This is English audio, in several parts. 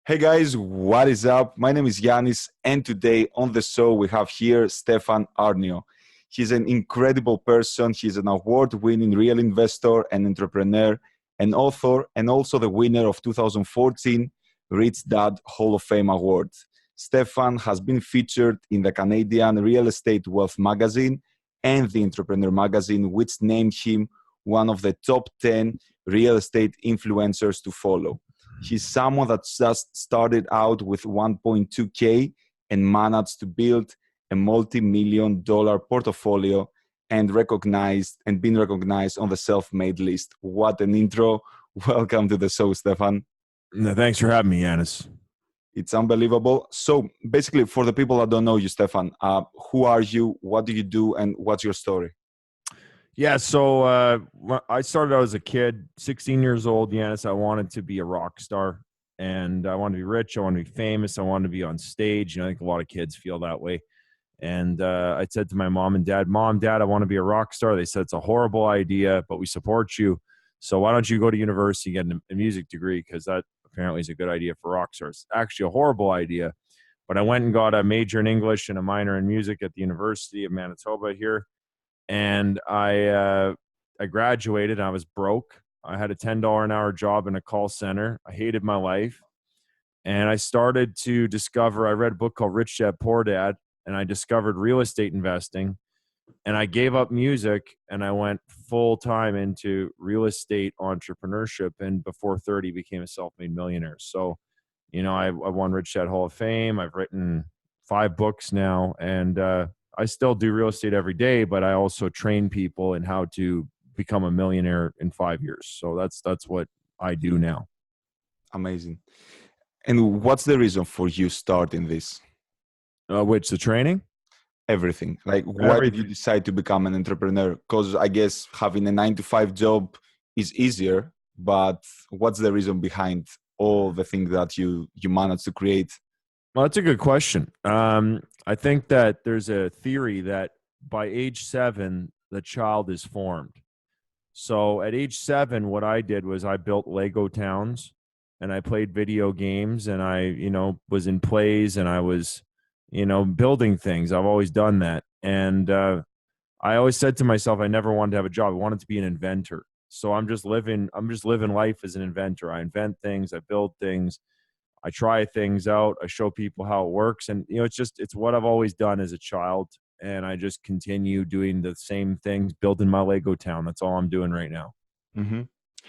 Hey guys, what is up? My name is Yannis, and today on the show we have here Stefan Aarnio. He's an incredible person. He's an award-winning real investor and entrepreneur, an author, and also the winner of 2014 Rich Dad Hall of Fame Award. Stefan has been featured in the Canadian Real Estate Wealth magazine and the Entrepreneur magazine, which named him one of the top 10 real estate influencers to follow. He's someone that just started out with 1.2K and managed to build a multi-million dollar portfolio and been recognized on the self-made list. What an intro. Welcome to the show, Stefan. No, thanks for having me, Yannis. It's unbelievable. So basically, for the people that don't know you, Stefan, who are you, what do you do, and what's your story? Yeah, I started out as a kid, 16 years old, Yannis. I wanted to be a rock star, and I wanted to be rich. I wanted to be famous. I wanted to be on stage. I think a lot of kids feel that way. And I said to my mom and dad, Mom, Dad, I want to be a rock star. They said, it's a horrible idea, but we support you. So why don't you go to university and get a music degree? Because that apparently is a good idea for rock stars. Actually a horrible idea. But I went and got a major in English and a minor in music at the University of Manitoba here. And I graduated. I was broke. I had a $10 an hour job in a call center. I hated my life. And I started to discover, I read a book called Rich Dad, Poor Dad, and I discovered real estate investing. And I gave up music and I went full time into real estate entrepreneurship. And before 30, became a self-made millionaire. So, I won Rich Dad Hall of Fame. I've written 5 books now, and I still do real estate every day, but I also train people in how to become a millionaire in 5 years. So that's what I do now. Amazing. And what's the reason for you starting this? Which, the training? Everything. Like, why did you decide to become an entrepreneur? Because I guess having a 9-to-5 job is easier, but what's the reason behind all the things that you managed to create? Well, that's a good question. I think that there's a theory that by age 7, the child is formed. So at age 7, what I did was I built Lego towns and I played video games and I, was in plays and I was, building things. I've always done that. And I always said to myself, I never wanted to have a job. I wanted to be an inventor. So I'm just living life as an inventor. I invent things, I build things. I try things out. I show people how it works. And, it's what I've always done as a child. And I just continue doing the same things, building my Lego town. That's all I'm doing right now. Mm-hmm.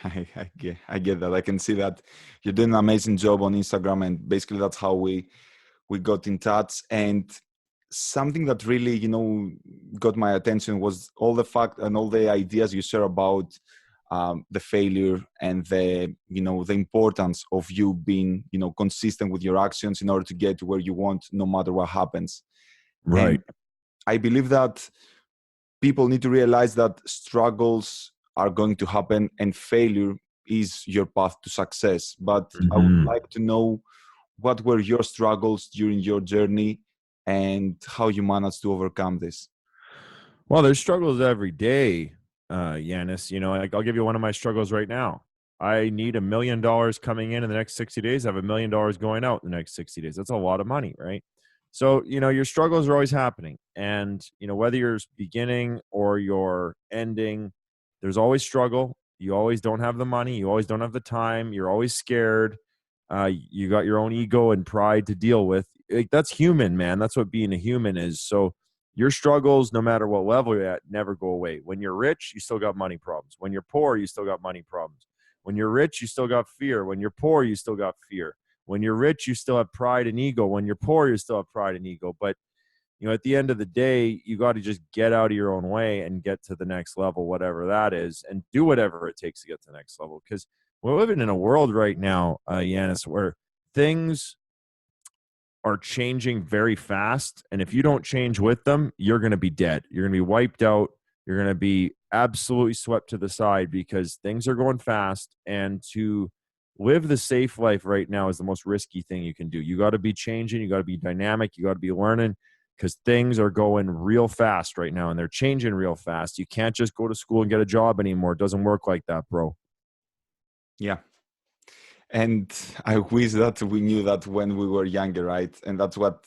I get that. I can see that you're doing an amazing job on Instagram. And basically that's how we got in touch. And something that really, got my attention was all the fact and all the ideas you share about the failure and the importance of you being consistent with your actions in order to get to where you want, no matter what happens. Right. And I believe that people need to realize that struggles are going to happen and failure is your path to success. But I would like to know, what were your struggles during your journey and how you managed to overcome this? Well, there's struggles every day. Yannis, I'll give you one of my struggles right now. I need $1 million coming in the next 60 days. I have $1 million going out in the next 60 days. That's a lot of money, right? So, your struggles are always happening. And, whether you're beginning or you're ending, there's always struggle. You always don't have the money. You always don't have the time. You're always scared. You got your own ego and pride to deal with. That's human, man. That's what being a human is. So, your struggles, no matter what level you're at, never go away. When you're rich, you still got money problems. When you're poor, you still got money problems. When you're rich, you still got fear. When you're poor, you still got fear. When you're rich, you still have pride and ego. When you're poor, you still have pride and ego. But, at the end of the day, you got to just get out of your own way and get to the next level, whatever that is, and do whatever it takes to get to the next level. Because we're living in a world right now, Yannis, where things are changing very fast. And if you don't change with them, you're going to be dead. You're going to be wiped out. You're going to be absolutely swept to the side because things are going fast. And to live the safe life right now is the most risky thing you can do. You got to be changing. You got to be dynamic. You got to be learning because things are going real fast right now and they're changing real fast. You can't just go to school and get a job anymore. It doesn't work like that, bro. Yeah. And I wish that we knew that when we were younger, right? And that's what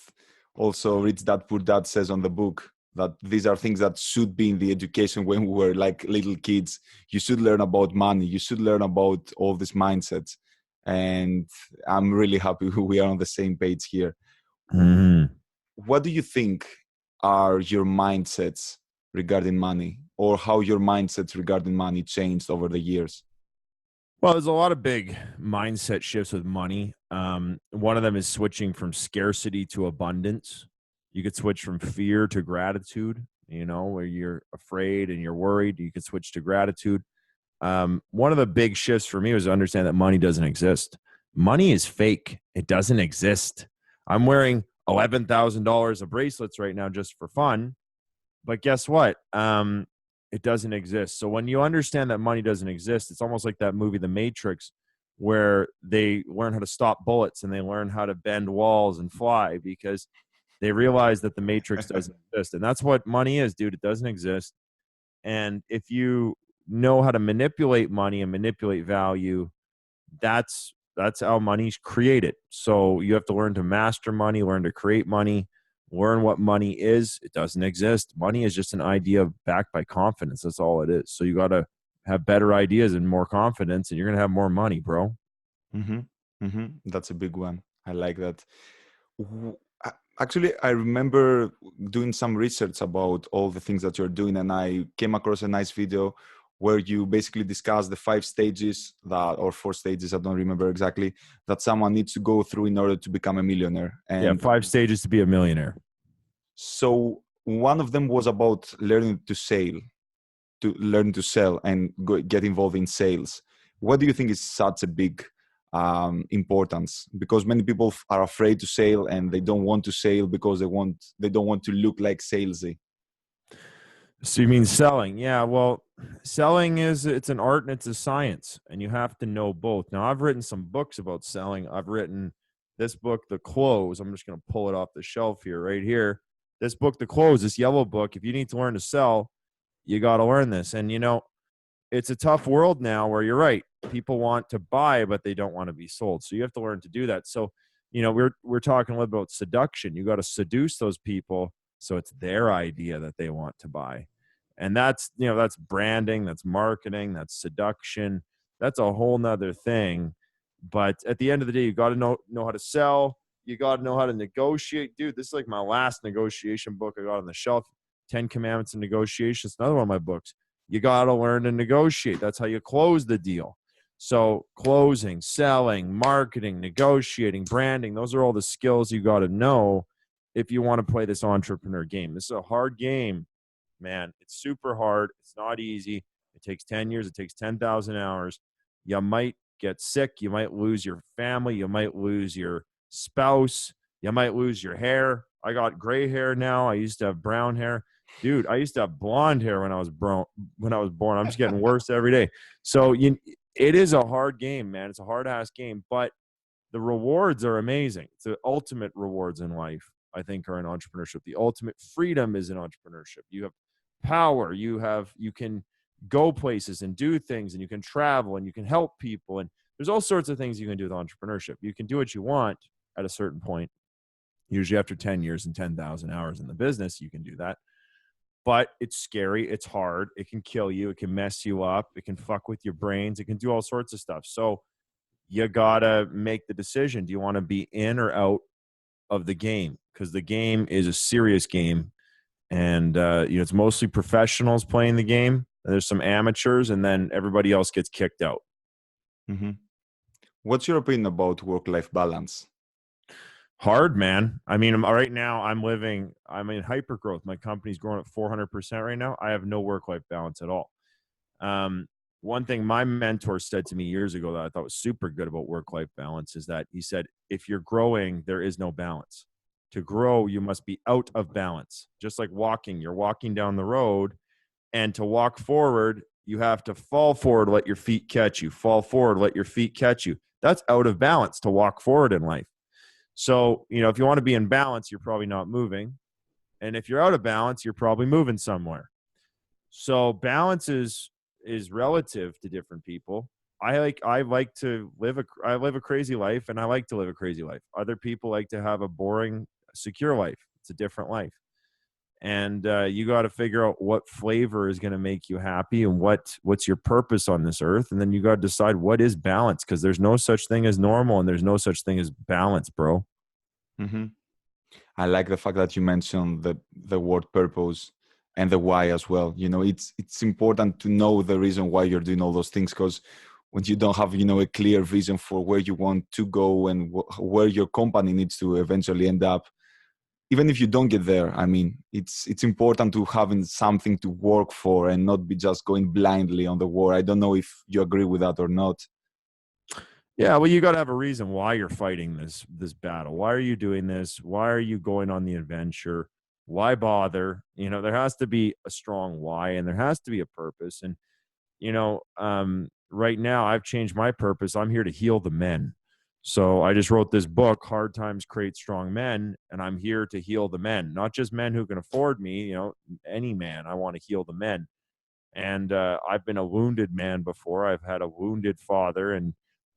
also Rich Dad Poor Dad says on the book, that these are things that should be in the education when we were like little kids. You should learn about money. You should learn about all these mindsets. And I'm really happy we are on the same page here. Mhm. What do you think are your mindsets regarding money, or how your mindsets regarding money changed over the years? Well, there's a lot of big mindset shifts with money. One of them is switching from scarcity to abundance. You could switch from fear to gratitude, where you're afraid and you're worried. You could switch to gratitude. One of the big shifts for me was to understand that money doesn't exist. Money is fake. It doesn't exist. I'm wearing $11,000 of bracelets right now just for fun. But guess what? It doesn't exist. So when you understand that money doesn't exist, it's almost like that movie, The Matrix, where they learn how to stop bullets and they learn how to bend walls and fly because they realize that the Matrix doesn't exist. And that's what money is, dude. It doesn't exist. And if you know how to manipulate money and manipulate value, that's how money's created. So you have to learn to master money, learn to create money, learn what money is. It doesn't exist. Money is just an idea backed by confidence. That's all it is. So you got to have better ideas and more confidence, and you're gonna have more money, bro. Mm-hmm. Mm-hmm. That's a big one. I like that. Actually, I remember doing some research about all the things that you're doing, and I came across a nice video where you basically discuss the 5 stages that, or 4 stages, I don't remember exactly, that someone needs to go through in order to become a millionaire. Yeah, And 5 stages to be a millionaire. so one of them was about learning to sail, to learn to sell and get involved in sales. What do you think is such a big importance? Because many people are afraid to sell and they don't want to sell because they don't want to look like salesy. So you mean selling? Yeah, well, selling it's an art and it's a science, and you have to know both. Now, I've written some books about selling. I've written this book, The Close. I'm just going to pull it off the shelf here, right here. This book, The Close, this yellow book. If you need to learn to sell, you got to learn this. And it's a tough world now where you're right. People want to buy, but they don't want to be sold. So you have to learn to do that. So, we're talking a little about seduction. You got to seduce those people so it's their idea that they want to buy. And that's branding, that's marketing, that's seduction. That's a whole nother thing. But at the end of the day, you got to know how to sell. You got to know how to negotiate. Dude, this is like my last negotiation book I got on the shelf, 10 Commandments of Negotiation. It's another one of my books. You got to learn to negotiate. That's how you close the deal. So closing, selling, marketing, negotiating, branding, those are all the skills you got to know if you want to play this entrepreneur game. This is a hard game, man. It's super hard. It's not easy. It takes 10 years. It takes 10,000 hours. You might get sick. You might lose your family. You might lose your spouse. You might lose your hair. I got gray hair now. I used to have brown hair. Dude, I used to have blonde hair when I was born. I'm just getting worse every day. So it is a hard game, man. It's a hard ass game, but the rewards are amazing. It's the ultimate rewards in life, I think, are in entrepreneurship. The ultimate freedom is in entrepreneurship. You have power. You can go places and do things, and you can travel and you can help people. And there's all sorts of things you can do with entrepreneurship. You can do what you want at a certain point. Usually after 10 years and 10,000 hours in the business, you can do that. But it's scary. It's hard. It can kill you. It can mess you up. It can fuck with your brains. It can do all sorts of stuff. So you gotta make the decision. Do you want to be in or out of the game? Because the game is a serious game, and it's mostly professionals playing the game. There's some amateurs, and then everybody else gets kicked out. Mm-hmm. What's your opinion about work-life balance? Hard, man. I mean, right now I'm in hyper growth. My company's growing at 400% right now. I have no work-life balance at all. One thing my mentor said to me years ago that I thought was super good about work-life balance is that he said, if you're growing, there is no balance. To grow, you must be out of balance. Just like walking, you're walking down the road, and to walk forward, you have to fall forward, let your feet catch you. Fall forward, let your feet catch you. That's out of balance to walk forward in life. So, if you want to be in balance, you're probably not moving. And if you're out of balance, you're probably moving somewhere. So balance is relative to different people. I like to live a crazy life, and I like to live a crazy life. Other people like to have a boring, secure life. It's a different life. And you got to figure out what flavor is going to make you happy, and what's your purpose on this earth. And then you got to decide what is balance, because there's no such thing as normal, and there's no such thing as balance, bro. Hmm. I like the fact that you mentioned the word purpose and the why as well. It's important to know the reason why you're doing all those things, because when you don't have a clear vision for where you want to go and where your company needs to eventually end up, even if you don't get there, I mean, it's important to having something to work for and not be just going blindly on the war. I don't know if you agree with that or not. Yeah, well, you got to have a reason why you're fighting this battle. Why are you doing this? Why are you going on the adventure? Why bother? There has to be a strong why, and there has to be a purpose. And right now I've changed my purpose. I'm here to heal the men. So I just wrote this book, Hard Times Create Strong Men, and I'm here to heal the men, not just men who can afford me, any man. I want to heal the men. And I've been a wounded man before. I've had a wounded father, and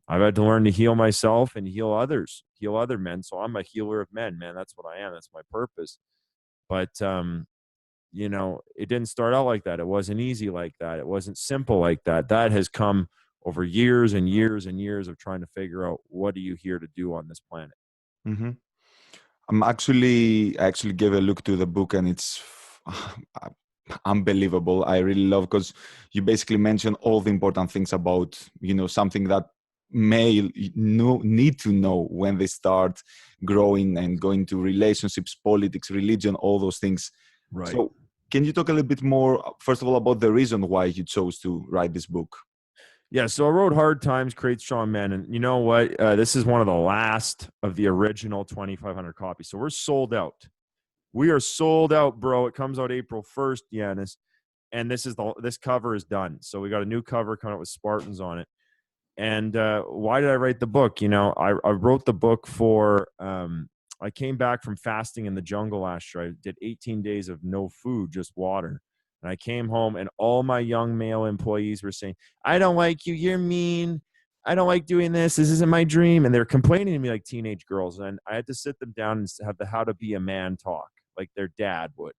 I've had to learn to heal myself and heal others, heal other men. So I'm a healer of men, man. That's what I am. That's my purpose. But it didn't start out like that. It wasn't easy like that. It wasn't simple like that. That has come over years and years and years of trying to figure out, what are you here to do on this planet? Hmm. I actually gave a look to the book, and it's unbelievable. I really love, because you basically mention all the important things about something that male need to know when they start growing and going to relationships, politics, religion, all those things. Right. So can you talk a little bit more, first of all, about the reason why you chose to write this book? Yeah, so I wrote Hard Times Create Strong Men, and you know what? This is one of the last of the original 2,500 copies. So we're sold out. We are sold out, bro. It comes out April 1st, Yannis, and this cover is done. So we got a new cover coming out with Spartans on it. And why did I write the book? I wrote the book for I came back from fasting in the jungle last year. I did 18 days of no food, just water. And I came home, and all my young male employees were saying, "I don't like you. You're mean. I don't like doing this. This isn't my dream." And they're complaining to me like teenage girls. And I had to sit them down and have the how to be a man talk like their dad would.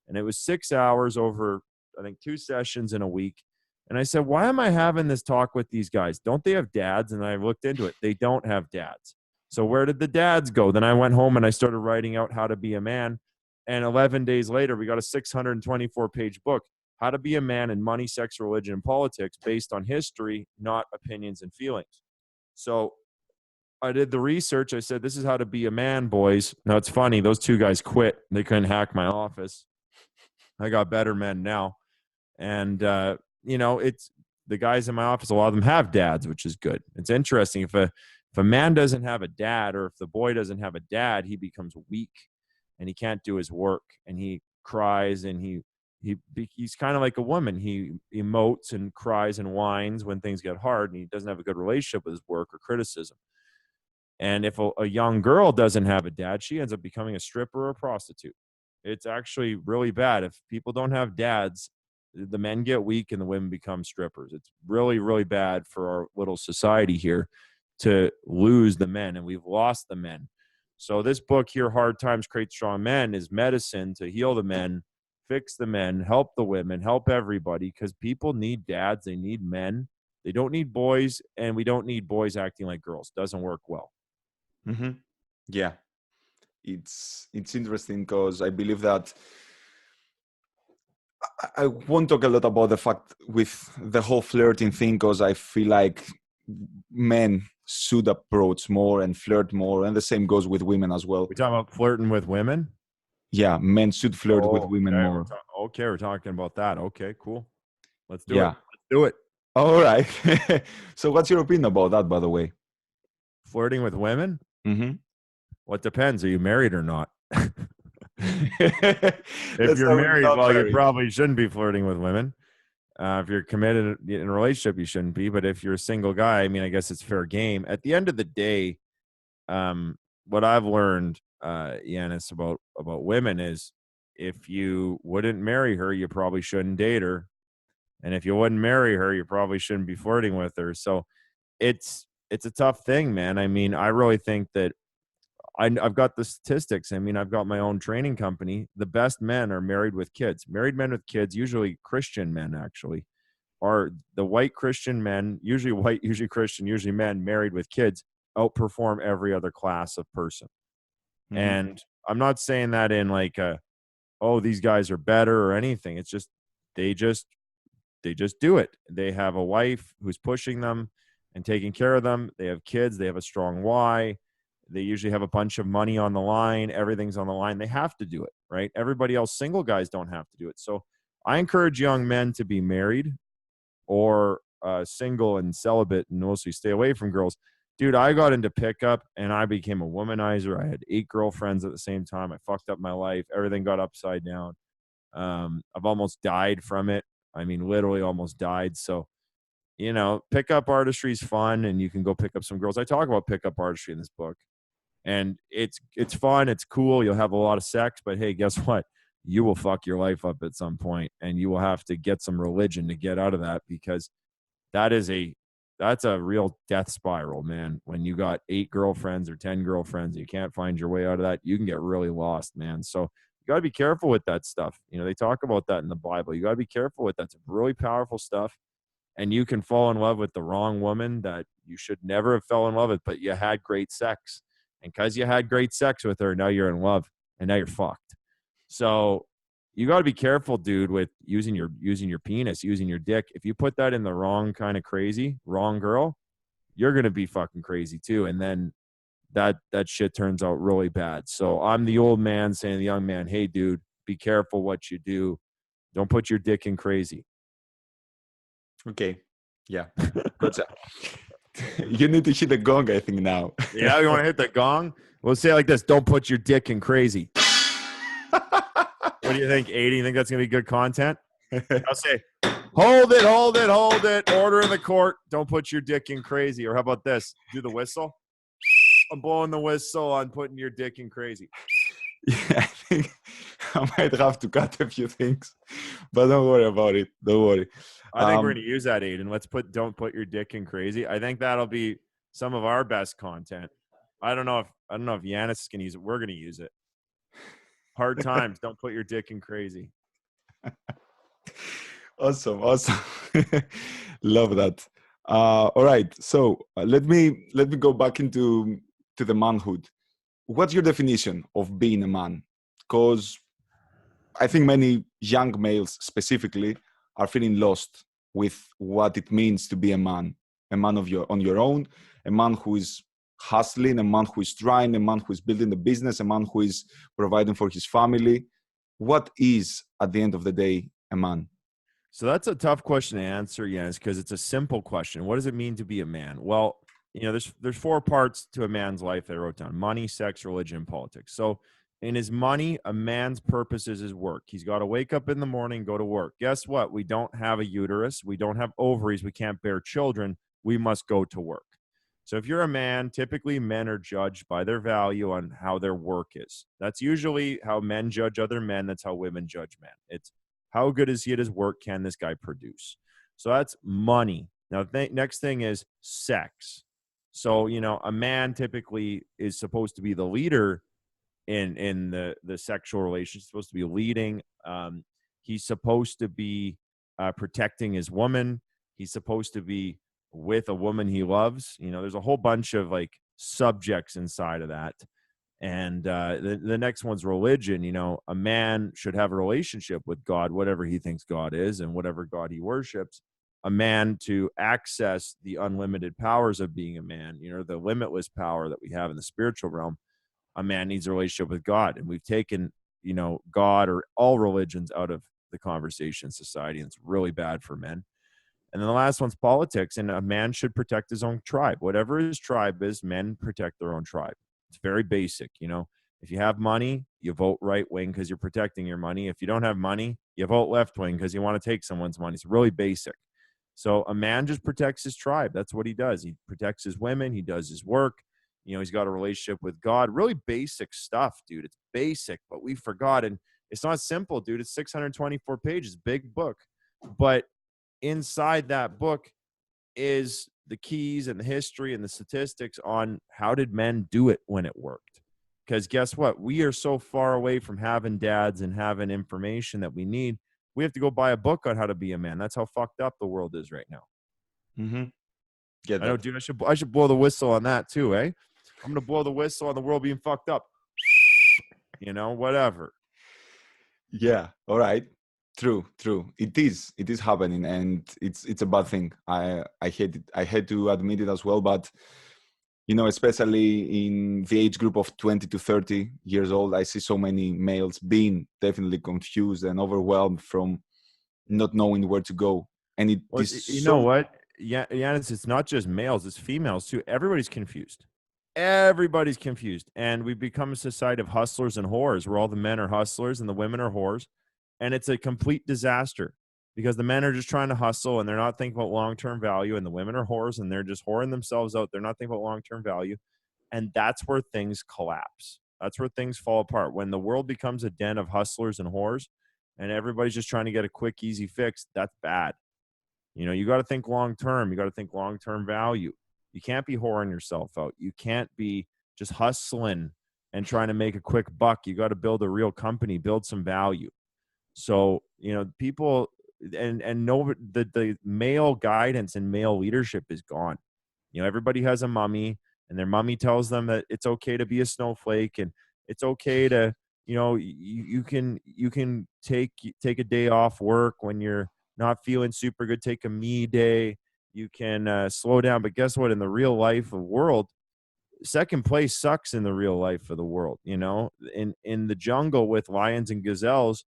And it was 6 hours over, I think, 2 sessions in a week. And I said, "Why am I having this talk with these guys? Don't they have dads?" And I looked into it. They don't have dads. So where did the dads go? Then I went home and I started writing out how to be a man. And 11 days later, we got a 624-page book, How to Be a Man in Money, Sex, Religion, and Politics, based on history, not opinions and feelings. So I did the research. I said, this is how to be a man, boys. Now, it's funny. Those two guys quit. They couldn't hack my office. I got better men now. And, it's the guys in my office, a lot of them have dads, which is good. It's interesting. If a man doesn't have a dad, or if the boy doesn't have a dad, he becomes weak and he can't do his work, and he cries, and he's kind of like a woman. He emotes and cries and whines when things get hard, and he doesn't have a good relationship with his work or criticism. And if a young girl doesn't have a dad, she ends up becoming a stripper or a prostitute. It's actually really bad. If people don't have dads, the men get weak and the women become strippers. It's really, really bad for our little society here to lose the men, and we've lost the men. So this book here, Hard Times Create Strong Men, is medicine to heal the men, fix the men, help the women, help everybody, because people need dads. They need men. They don't need boys, and we don't need boys acting like girls. Doesn't work well. Hmm. Yeah, it's interesting, because I believe that I won't talk a lot about the fact with the whole flirting thing, because I feel like men should approach more and flirt more, and the same goes with women as well. We talking about flirting with women? Yeah, men should flirt with Oh, women okay. more. We're talking about that. Okay, cool. Let's do it. Yeah. Let's do it. All right. So what's your opinion about that, by the way? Flirting with women? Hmm. Well, it depends. Are you married or not? If Let's you're start with married, not well, you married. probably shouldn't be flirting with women. If you're committed in a relationship, you shouldn't be. But if you're a single guy, I mean, I guess it's fair game. At the end of the day, what I've learned, Yannis, about women is, if you wouldn't marry her, you probably shouldn't date her. And if you wouldn't marry her, you probably shouldn't be flirting with her. So it's a tough thing, man. I mean, I really think that I've got the statistics. I mean, I've got my own training company. The best men are married with kids. Married men with kids, usually Christian men, actually, are the white Christian men, usually white, usually Christian, usually men married with kids, outperform every other class of person. Mhm. And I'm not saying that in like oh, these guys are better or anything. It's just they just they just do it. They have a wife who's pushing them and taking care of them. They have kids. They have a strong why. They usually have a bunch of money on the line. Everything's on the line. They have to do it, right? Everybody else, single guys don't have to do it. So I encourage young men to be married or single and celibate and mostly stay away from girls. Dude, I got into pickup and I became a womanizer. I had 8 girlfriends at the same time. I fucked up my life. Everything got upside down. I've almost died from it. I mean, literally almost died. So, pickup artistry is fun and you can go pick up some girls. I talk about pickup artistry in this book. And it's fun, it's cool. You'll have a lot of sex, but hey, guess what? You will fuck your life up at some point and you will have to get some religion to get out of that because that is that's a real death spiral, man. When you got 8 girlfriends or 10 girlfriends, you can't find your way out of that. You can get really lost, man. So you got to be careful with that stuff. They talk about that in the Bible. You got to be careful with that. It's really powerful stuff. And you can fall in love with the wrong woman that you should never have fell in love with, but you had great sex. And because you had great sex with her, now you're in love and now you're fucked. So you got to be careful, dude, with using your penis, using your dick. If you put that in the wrong kind of crazy, wrong girl, you're going to be fucking crazy too. And then that shit turns out really bad. So I'm the old man saying to the young man, hey, dude, be careful what you do. Don't put your dick in crazy. Okay. Yeah. Gotcha. You need to hit the gong, I think, now. Yeah, you want to hit the gong? We'll say it like this. Don't put your dick in crazy. What do you think, 80? You think that's going to be good content? I'll say, hold it, hold it, hold it. Order in the court. Don't put your dick in crazy. Or how about this? Do the whistle. I'm blowing the whistle on putting your dick in crazy. Yeah, I think I might have to cut a few things, but don't worry about it. Don't worry. I think we're going to use that, Aiden. Don't put your dick in crazy. I think that'll be some of our best content. I don't know if Yannis is going to use it. We're going to use it. Hard times. Don't put your dick in crazy. Awesome. Love that. All right. So let me go back into the manhood. What's your definition of being a man? Because I think many young males specifically are feeling lost with what it means to be a man on your own, a man who is hustling, a man who is trying, a man who is building the business, a man who is providing for his family. What is, at the end of the day, a man? So that's a tough question to answer, Jens, because it's a simple question. What does it mean to be a man? Well, there's 4 parts to a man's life that I wrote down: money, sex, religion, and politics. So in his money, a man's purpose is his work. He's got to wake up in the morning, go to work. Guess what? We don't have a uterus. We don't have ovaries. We can't bear children. We must go to work. So if you're a man, typically men are judged by their value on how their work is. That's usually how men judge other men. That's how women judge men. It's how good is he at his work? Can this guy produce? So that's money. Now, next thing is sex. So, a man typically is supposed to be the leader in the sexual relationship, supposed to be leading. He's supposed to be protecting his woman. He's supposed to be with a woman he loves. There's a whole bunch of like subjects inside of that. And the next one's religion. A man should have a relationship with God, whatever he thinks God is and whatever God he worships. A man to access the unlimited powers of being a man, the limitless power that we have in the spiritual realm. A man needs a relationship with God. And we've taken, God or all religions out of the conversation in society. And it's really bad for men. And then the last one's politics. And a man should protect his own tribe. Whatever his tribe is, men protect their own tribe. It's very basic. If you have money, you vote right wing because you're protecting your money. If you don't have money, you vote left wing because you want to take someone's money. It's really basic. So a man just protects his tribe. That's what he does. He protects his women. He does his work. He's got a relationship with God. Really basic stuff, dude. It's basic, but we forgot. And it's not simple, dude. It's 624 pages, big book. But inside that book is the keys and the history and the statistics on how did men do it when it worked. Because guess what? We are so far away from having dads and having information that we need. We have to go buy a book on how to be a man. That's how fucked up the world is right now. Mm-hmm. Get I know, that. dude. I should blow the whistle on that too, eh? I'm gonna blow the whistle on the world being fucked up. You know, whatever. Yeah. All right. True. True. It is. It is happening, and it's a bad thing. I hate it. I hate to admit it as well, but especially in the age group of 20 to 30 years old, I see so many males being definitely confused and overwhelmed from not knowing where to go, and it Well, is you know so. what? Yeah, it's not just males; it's females too. Everybody's confused. Everybody's confused, and we've become a society of hustlers and whores, where all the men are hustlers and the women are whores, and it's a complete disaster because the men are just trying to hustle and they're not thinking about long-term value, and the women are whores and they're just whoring themselves out. They're not thinking about long-term value, and that's where things collapse. That's where things fall apart. When the world becomes a den of hustlers and whores, and everybody's just trying to get a quick, easy fix, that's bad. You got to think long term. You got to think long term value. You can't be whoring yourself out. You can't be just hustling and trying to make a quick buck. You got to build a real company, build some value. So, people and know the male guidance and male leadership is gone. Everybody has a mummy, and their mummy tells them that it's okay to be a snowflake, and it's okay to, you can take a day off work when you're not feeling super good. Take a me day. You can slow down. But guess what? In the real life of world, second place sucks in the real life of the world. In the jungle with lions and gazelles,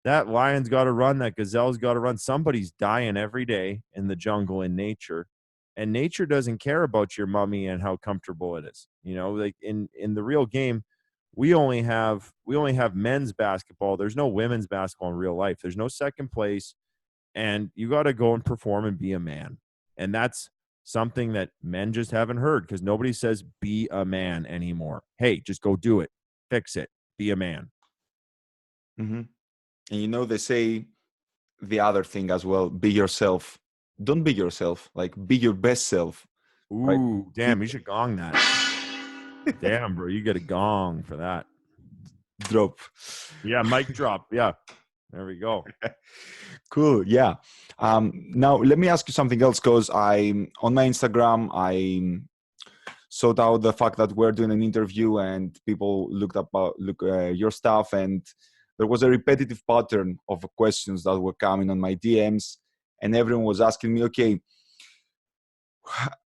that lion's got to run, that gazelle's got to run. Somebody's dying every day in the jungle in nature, and nature doesn't care about your mummy and how comfortable it is. Like in the real game, we only have men's basketball. There's no women's basketball in real life. There's no second place, and you got to go and perform and be a man. And that's something that men just haven't heard, because nobody says be a man anymore. Hey, just go do it. Fix it. Be a man. Mm-hmm. And they say the other thing as well: be yourself. Don't be yourself. Like, be your best self. Right? Ooh, damn, you should gong that. Damn, bro, you get a gong for that. Drop. Yeah, mic drop. Yeah, there we go. Cool. Yeah. Now let me ask you something else, because I on my Instagram I sought out the fact that we're doing an interview and people look your stuff, and there was a repetitive pattern of questions that were coming on my DMs, and everyone was asking me, okay,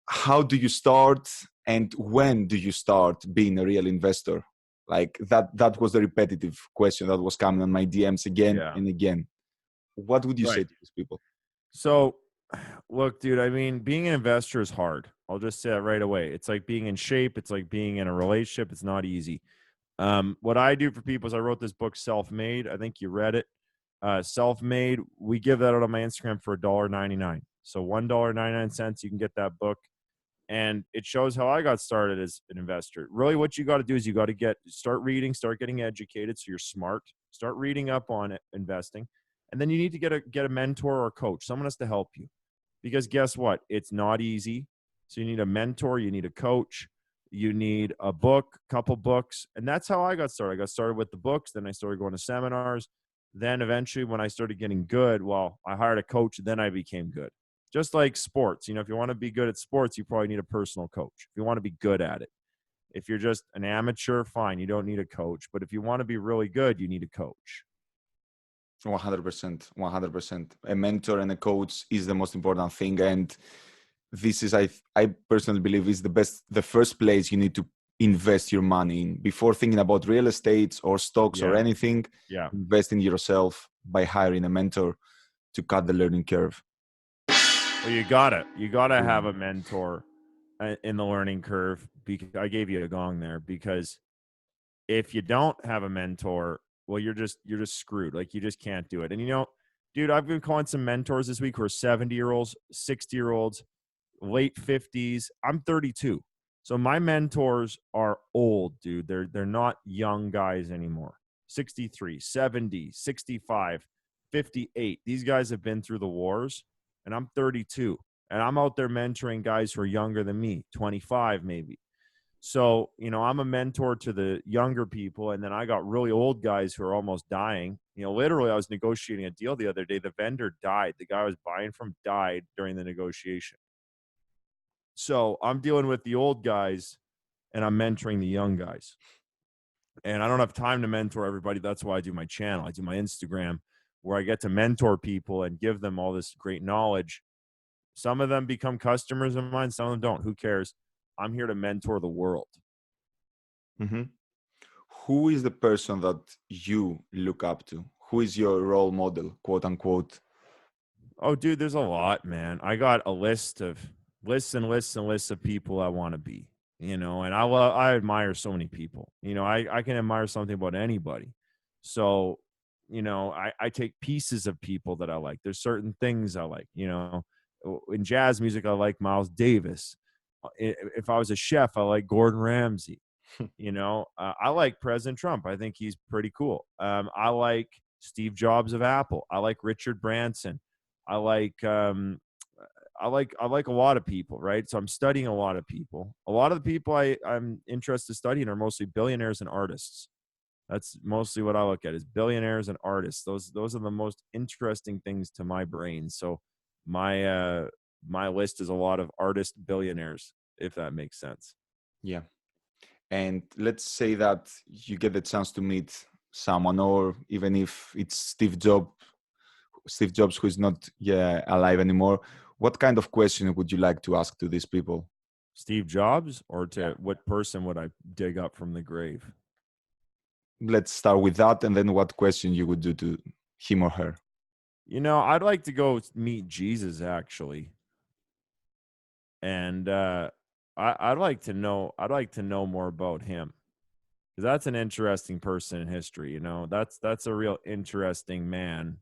how do you start and when do you start being a real investor? Like that was the repetitive question that was coming on my DMs again Yeah, and again. What would you say right. to these people? So, look, dude, I mean, being an investor is hard. I'll just say that right away. It's like being in shape. It's like being in a relationship. It's not easy. What I do for people is I wrote this book, Self-Made. I think you read it. Self-Made. We give that out on my Instagram for $1.99. So $1.99, you can get that book. And it shows how I got started as an investor. Really, what you got to do is you got to start reading, start getting educated, so you're smart. Start reading up on it, investing, and then you need to get a mentor or a coach. Someone has to help you, because guess what? It's not easy. So you need a mentor, you need a coach, you need a book, couple books, and that's how I got started. I got started with the books, then I started going to seminars. Then eventually, when I started getting good, well, I hired a coach. Then I became good. Just like sports, if you want to be good at sports, you probably need a personal coach. If you want to be good at it, if you're just an amateur, fine, you don't need a coach. But if you want to be really good, you need a coach. 100%, 100%. A mentor and a coach is the most important thing, and this is, I personally believe, is the first place you need to invest your money in before thinking about real estate or stocks or Yeah, anything. yeah. Invest in yourself by hiring a mentor to cut the learning curve. Well, you gotta Yeah. have a mentor in the learning curve. Because I gave you a gong there, because if you don't have a mentor, well, you're just screwed. Like, you just can't do it. And dude, I've been calling some mentors this week who are 70-year-olds, 60-year-olds, late 50s. I'm 32. So my mentors are old, dude. They're not young guys anymore. 63, 70, 65, 58. These guys have been through the wars, and I'm 32, and I'm out there mentoring guys who are younger than me, 25 maybe. So, I'm a mentor to the younger people, and then I got really old guys who are almost dying. Literally, I was negotiating a deal the other day. The vendor died. The guy I was buying from died during the negotiation. So I'm dealing with the old guys, and I'm mentoring the young guys. And I don't have time to mentor everybody. That's why I do my channel. I do my Instagram, where I get to mentor people and give them all this great knowledge. Some of them become customers of mine. Some of them don't. Who cares? I'm here to mentor the world. Mm-hmm. Who is the person that you look up to? Who is your role model, quote unquote? Oh, dude, there's a lot, man. I got a lists and lists and lists of people I want to be, and I admire so many people. I can admire something about anybody. So, I take pieces of people that I like. There's certain things I like, in jazz music, I like Miles Davis. If I was a chef, I like Gordon Ramsay. I like President Trump. I think he's pretty cool. I like Steve Jobs of Apple. I like Richard Branson. I like I like a lot of people, right? So I'm studying a lot of people. A lot of the people I'm interested in studying are mostly billionaires and artists. That's mostly what I look at is billionaires and artists. Those are the most interesting things to my brain. So my list is a lot of artist billionaires, if that makes sense. Yeah. And let's say that you get the chance to meet someone, or even if it's Steve Jobs, who is not alive anymore, what kind of question would you like to ask to these people? Steve Jobs, or Yeah. to what person would I dig up from the grave? Let's start with that, and then what question you would do to him or her? I'd like to go meet Jesus actually, and I'd like to know. I'd like to know more about him, because that's an interesting person in history. That's a real interesting man.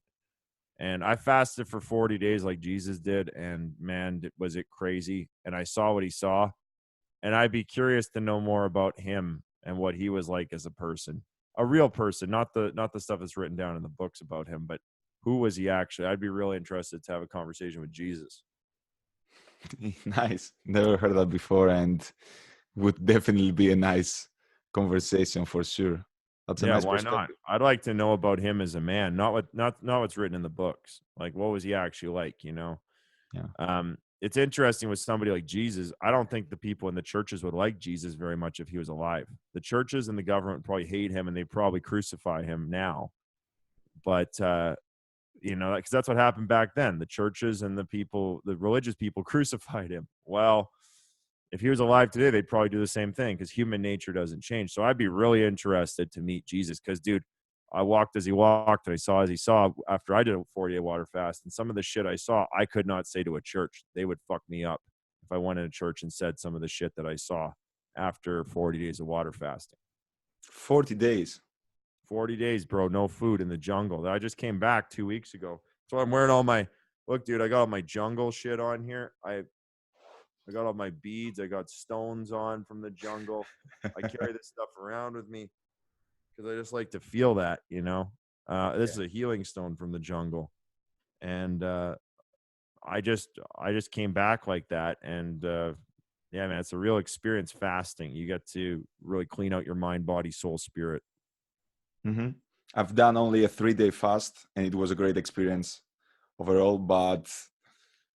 And I fasted for 40 days like Jesus did, and man, was it crazy! And I saw what he saw, and I'd be curious to know more about him and what he was like as a person, a real person, not the stuff that's written down in the books about him, but who was he actually? I'd be really interested to have a conversation with Jesus. Nice. Never heard that before, and would definitely be a nice conversation for sure. That's a Yeah, nice why not? perspective. I'd like to know about him as a man, not what's written in the books. Like, what was he actually like? Yeah. It's interesting with somebody like Jesus. I don't think the people in the churches would like Jesus very much if he was alive. The churches and the government probably hate him, and they probably crucify him now. But because that's what happened back then. The churches and the religious people crucified him. Well, if he was alive today, they'd probably do the same thing, because human nature doesn't change. So I'd be really interested to meet Jesus, because, dude, I walked as he walked, and I saw as he saw after I did a 40-day water fast. And some of the shit I saw, I could not say to a church. They would fuck me up if I went in a church and said some of the shit that I saw after 40 days of water fasting. 40 days. 40 days, bro, no food in the jungle. I just came back 2 weeks ago. So I'm wearing all my, look, dude, I got all my jungle shit on here. I got all my beads. I got stones on from the jungle. I carry this stuff around with me because I just like to feel that. This is a healing stone from the jungle. And I just came back like that. And yeah, man, it's a real experience fasting. You get to really clean out your mind, body, soul, spirit. Mm-hmm. I've done only a 3-day fast, and it was a great experience overall. But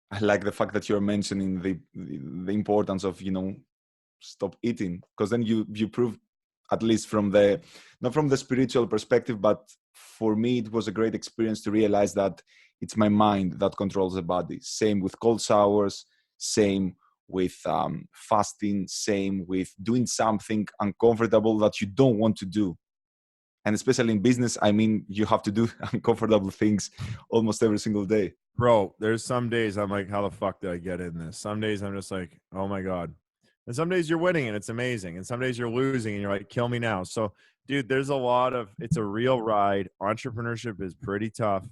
I like the fact that you're mentioning the importance of stop eating, because then you prove, at least from the not from the spiritual perspective, but for me it was a great experience to realize that it's my mind that controls the body. Same with cold showers, same with fasting, same with doing something uncomfortable that you don't want to do. And especially in business, I mean, you have to do uncomfortable things almost every single day. Bro, there's some days I'm like, how the fuck did I get in this? Some days I'm just like, oh my God. And some days you're winning and it's amazing. And some days you're losing and you're like, kill me now. So, dude, it's a real ride. Entrepreneurship is pretty tough,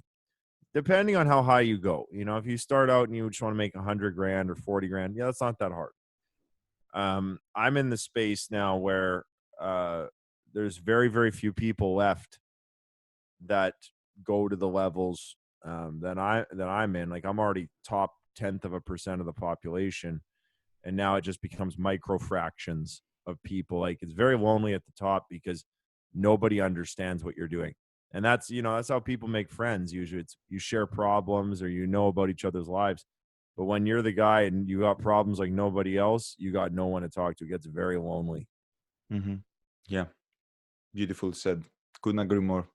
depending on how high you go. If you start out and you just want to make 100 grand or 40 grand, yeah, that's not that hard. I'm in the space now where there's very, very few people left that go to the levels that I'm in. Like I'm already top 0.1% of the population, and now it just becomes micro fractions of people. Like it's very lonely at the top because nobody understands what you're doing. And that's how people make friends. Usually it's you share problems or you know about each other's lives. But when you're the guy and you got problems like nobody else, you got no one to talk to. It gets very lonely. Mm-hmm. Yeah, beautiful said. Couldn't agree more.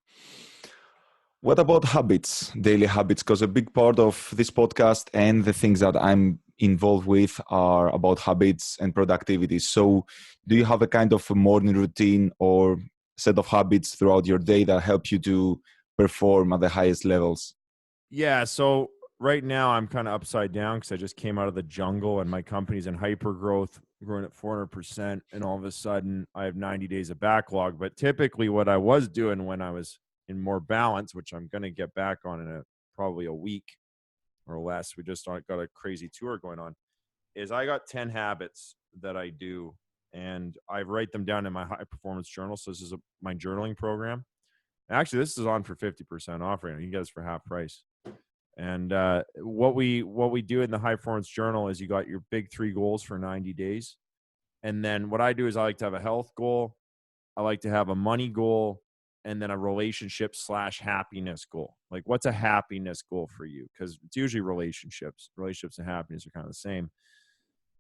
What about habits, daily habits? Because a big part of this podcast and the things that I'm involved with are about habits and productivity. So, do you have a kind of a morning routine or set of habits throughout your day that help you to perform at the highest levels? Yeah. So right now I'm kind of upside down because I just came out of the jungle and my company's in hyper growth, growing at 400%. And all of a sudden I have 90 days of backlog. But typically what I was doing when I was in more balance, which I'm going to get back on in probably a week or less, we just got a crazy tour going on, is I got 10 habits that I do and I write them down in my high performance journal. So this is my journaling program. Actually, this is on for 50% off right now. You guys for half price. And what we do in the high performance journal is you got your big 3 goals for 90 days. And then what I do is I like to have a health goal. I like to have a money goal and then a relationship / happiness goal. Like what's a happiness goal for you? Because it's usually relationships and happiness are kind of the same.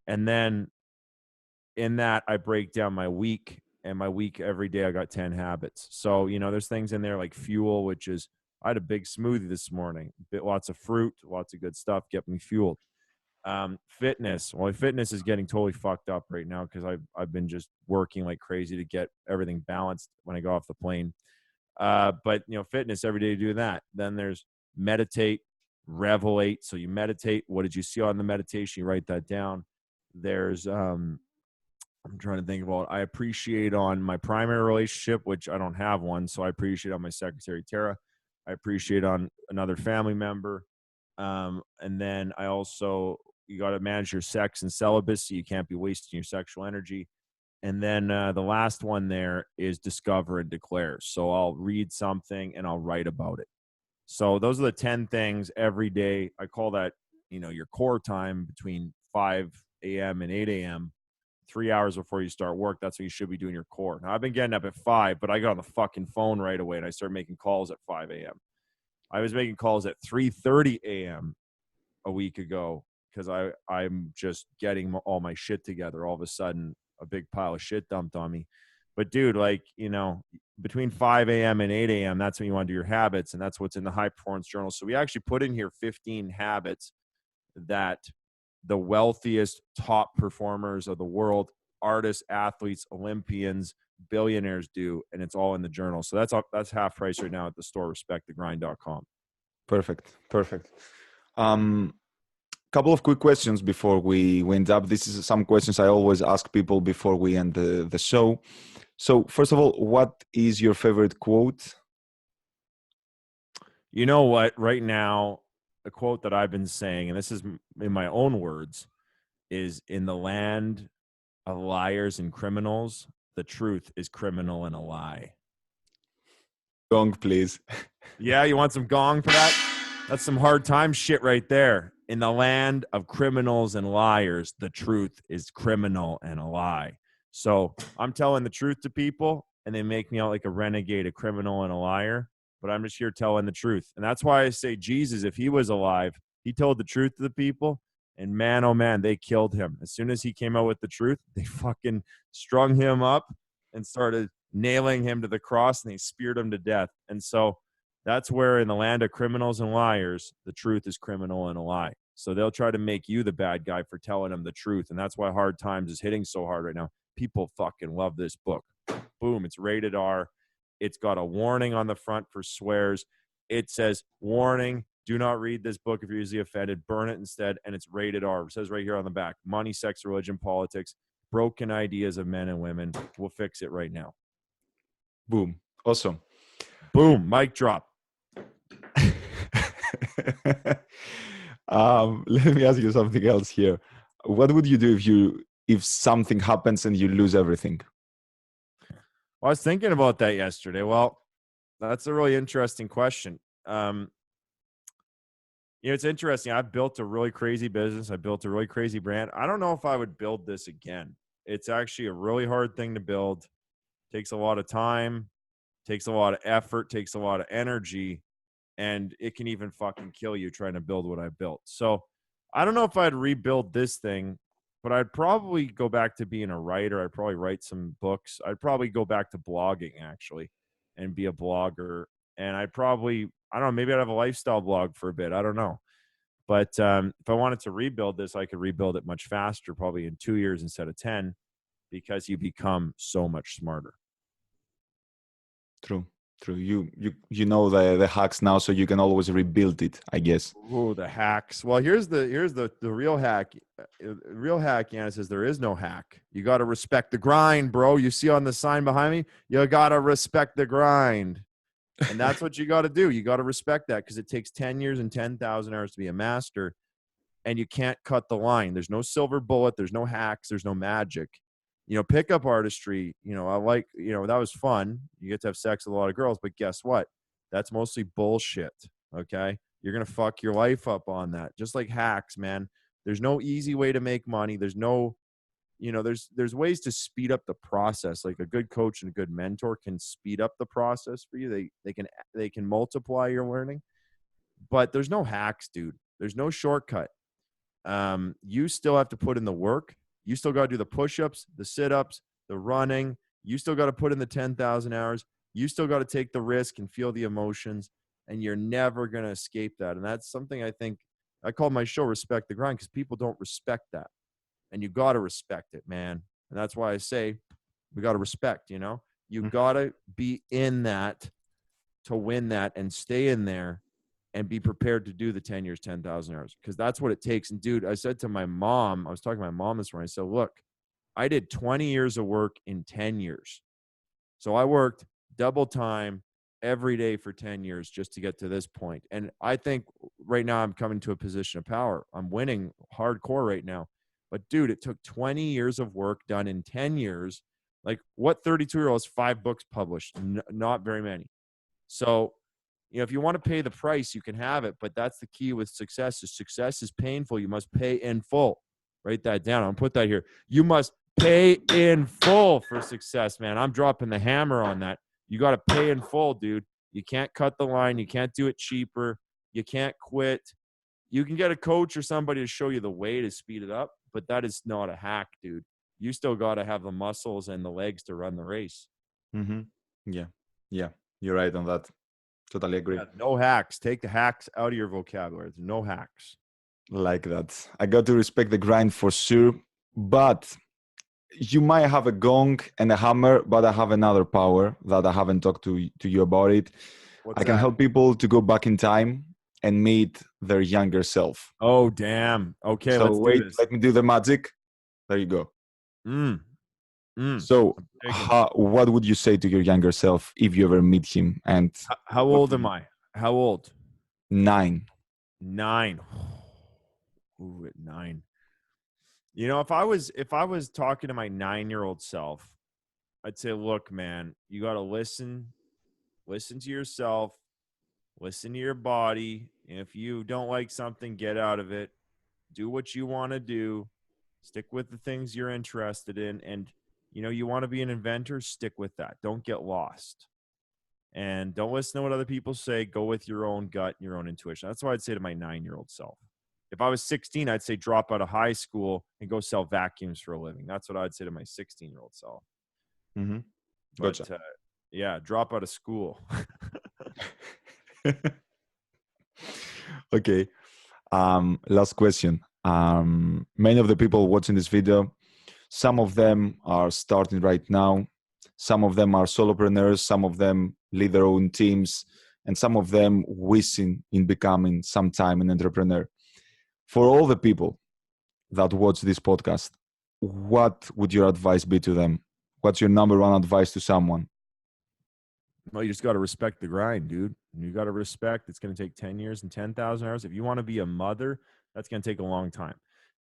And then in that I break down my week, and my week every day I got 10 habits. So, there's things in there like fuel, which is I had a big smoothie this morning, lots of fruit, lots of good stuff, get me fueled. Fitness. Well, fitness is getting totally fucked up right now because I've been just working like crazy to get everything balanced when I go off the plane. But fitness every day to do that. Then there's meditate, revelate. So you meditate. What did you see on the meditation? You write that down. There's I'm trying to think about, I appreciate on my primary relationship, which I don't have one. So I appreciate on my secretary, Tara. I appreciate on another family member. And then you got to manage your sex and celibacy. You can't be wasting your sexual energy. And then the last one there is discover and declare. So I'll read something and I'll write about it. So those are the 10 things every day. I call that, your core time between 5 a.m. and 8 a.m. 3 hours before you start work. That's what you should be doing your core. Now I've been getting up at 5, but I got on the fucking phone right away and I started making calls at 5 a.m. I was making calls at 3:30 a.m. a week ago because I'm just getting all my shit together. All of a sudden, a big pile of shit dumped on me. But dude, between 5 a.m. and 8 a.m., that's when you want to do your habits, and that's what's in the high performance journal. So we actually put in here 15 habits that the wealthiest top performers of the world, artists, athletes, Olympians, billionaires do, and it's all in the journal. So that's half price right now at the store, respectthegrind.com. Perfect. Couple of quick questions before we wind up. This is some questions I always ask people before we end the show. So first of all, what is your favorite quote? You know what? Right now, a quote that I've been saying, and this is in my own words, is in the land of liars and criminals, the truth is criminal and a lie. Gong, please. Yeah, you want some gong for that? That's some hard time shit right there. In the land of criminals and liars, the truth is criminal and a lie. So I'm telling the truth to people, and they make me out like a renegade, a criminal, and a liar. But I'm just here telling the truth. And that's why I say Jesus, if he was alive, he told the truth to the people. And man, oh man, they killed him. As soon as he came out with the truth, they fucking strung him up and started nailing him to the cross, and they speared him to death. And so that's where in the land of criminals and liars, the truth is criminal and a lie. So they'll try to make you the bad guy for telling them the truth. And that's why Hard Times is hitting so hard right now. People fucking love this book. Boom, it's rated R. It's got a warning on the front for swears. It says, warning, do not read this book if you're easily offended. Burn it instead. And it's rated R. It says right here on the back, money, sex, religion, politics, broken ideas of men and women. We'll fix it right now. Boom. Awesome. Boom. Mic drop. Let me ask you something else here. What would you do if something happens and you lose everything? Well, I was thinking about that yesterday. Well, that's a really interesting question. You know, it's interesting. I've built a really crazy business. I built a really crazy brand. I don't know if I would build this again. It's actually a really hard thing to build. Takes a lot of time, takes a lot of effort, takes a lot of energy, and it can even fucking kill you trying to build what I built. So I don't know if I'd rebuild this thing, but I'd probably go back to being a writer. I'd probably write some books. I'd probably go back to blogging actually and be a blogger. And I'd probably, I don't know, maybe I'd have a lifestyle blog for a bit. I don't know. But if I wanted to rebuild this, I could rebuild it much faster, probably in 2 years instead of 10, because you become so much smarter. True, true. You know the hacks now, so you can always rebuild it, I guess. Ooh, the hacks. Well, here's the real hack. Real hack, Yannis, says there is no hack. You got to respect the grind, bro. You see on the sign behind me, you got to respect the grind. And that's what you got to do. You got to respect that because it takes 10 years and 10,000 hours to be a master, and you can't cut the line. There's no silver bullet. There's no hacks. There's no magic. You know, pickup artistry, you know, I like, you know, that was fun. You get to have sex with a lot of girls, but guess what? That's mostly bullshit. Okay. You're going to fuck your life up on that. Just like hacks, man. There's no easy way to make money. There's no, you know, there's ways to speed up the process. Like a good coach and a good mentor can speed up the process for you. They can multiply your learning, but there's no hacks, dude. There's no shortcut. You still have to put in the work. You still got to do the push-ups, the sit-ups, the running. You still got to put in the 10,000 hours. You still got to take the risk and feel the emotions, and you're never going to escape that. And that's something I think I call my show Respect the Grind, because people don't respect that. And you got to respect it, man. And that's why I say we got to respect, you know? You got to be in that to win that and stay in there and be prepared to do the 10 years, 10,000 hours, because that's what it takes. And dude, I said to my mom, I was talking to my mom this morning. I said, look, I did 20 years of work in 10 years. So I worked double time every day for 10 years just to get to this point. And I think right now I'm coming to a position of power. I'm winning hardcore right now. But dude, it took 20 years of work done in 10 years. Like what 32-year-old has 5 books published? Not very many. So, you know, if you want to pay the price, you can have it. But that's the key with success. Success is painful. You must pay in full. Write that down. I'm gonna put that here. You must pay in full for success, man. I'm dropping the hammer on that. You got to pay in full, dude. You can't cut the line. You can't do it cheaper. You can't quit. You can get a coach or somebody to show you the way to speed it up, but that is not a hack, dude. You still got to have the muscles and the legs to run the race. Mm-hmm. Yeah, yeah, you're right on that. Totally agree. Yeah, no hacks. Take the hacks out of your vocabulary. There's no hacks. Like that. I got to respect the grind for sure, but you might have a gong and a hammer, but I have another power that I haven't talked to you about it. What's I can that? help people to go back in time and meet their younger self. Oh, damn. Okay, So let's do wait, this. let me do the magic. There you go. So what would you say to your younger self if you ever meet him? And How old am I? How old? 9. 9. Ooh, at 9. You know, if I was talking to my 9-year-old self, I'd say, look, man, you got to listen to yourself, listen to your body. If you don't like something, get out of it. Do what you want to do. Stick with the things you're interested in. And, you know, you want to be an inventor, stick with that. Don't get lost. And don't listen to what other people say. Go with your own gut, your own intuition. That's what I'd say to my 9-year-old self. If I was 16, I'd say drop out of high school and go sell vacuums for a living. That's what I'd say to my 16-year-old self. Mm-hmm. But Gotcha. yeah, drop out of school. Okay. Last question. Many of the people watching this video, some of them are starting right now. Some of them are solopreneurs. Some of them lead their own teams. And some of them wishing in becoming sometime an entrepreneur. For all the people that watch this podcast, what would your advice be to them? What's your number one advice to someone? Well, you just got to respect the grind, dude. You got to respect it's going to take 10 years and 10,000 hours. If you want to be a mother, that's going to take a long time.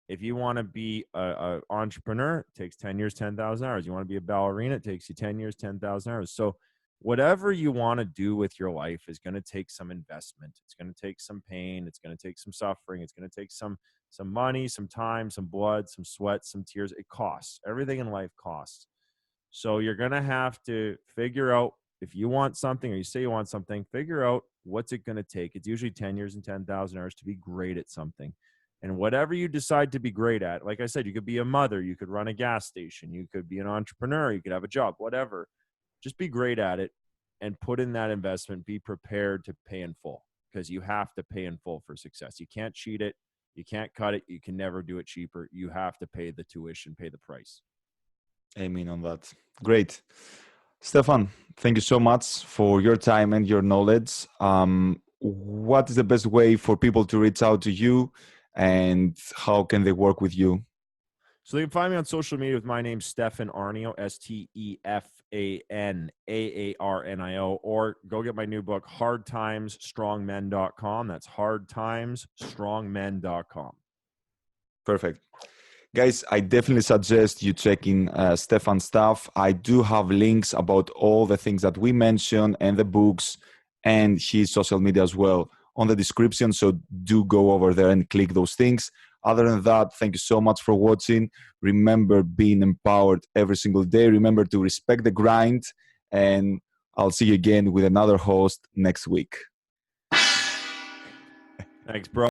If you want to be an entrepreneur, it takes 10 years, 10,000 hours. You want to be a ballerina, it takes you 10 years, 10,000 hours. So whatever you want to do with your life is going to take some investment. It's going to take some pain. It's going to take some suffering. It's going to take some money, some time, some blood, some sweat, some tears. It costs. Everything in life costs. So you're going to have to figure out, if you want something or you say you want something, figure out what's it going to take. It's usually 10 years and 10,000 hours to be great at something. And whatever you decide to be great at, like I said, you could be a mother, you could run a gas station, you could be an entrepreneur, you could have a job, whatever. Just be great at it and put in that investment. Be prepared to pay in full, because you have to pay in full for success. You can't cheat it. You can't cut it. You can never do it cheaper. You have to pay the tuition, pay the price. Amen on that. Great. Stefan, thank you so much for your time and your knowledge. What is the best way for people to reach out to you, and how can they work with you? So they can find me on social media with my name, Stefan Aarnio, STEFANAARNIO, or go get my new book, hardtimesstrongmen.com. That's hardtimesstrongmen.com. Perfect. Guys, I definitely suggest you checking Stefan's stuff. I do have links about all the things that we mentioned and the books and his social media as well on the description. So do go over there and click those things. Other than that, thank you so much for watching. Remember being empowered every single day. Remember to respect the grind. And I'll see you again with another host next week. Thanks, bro.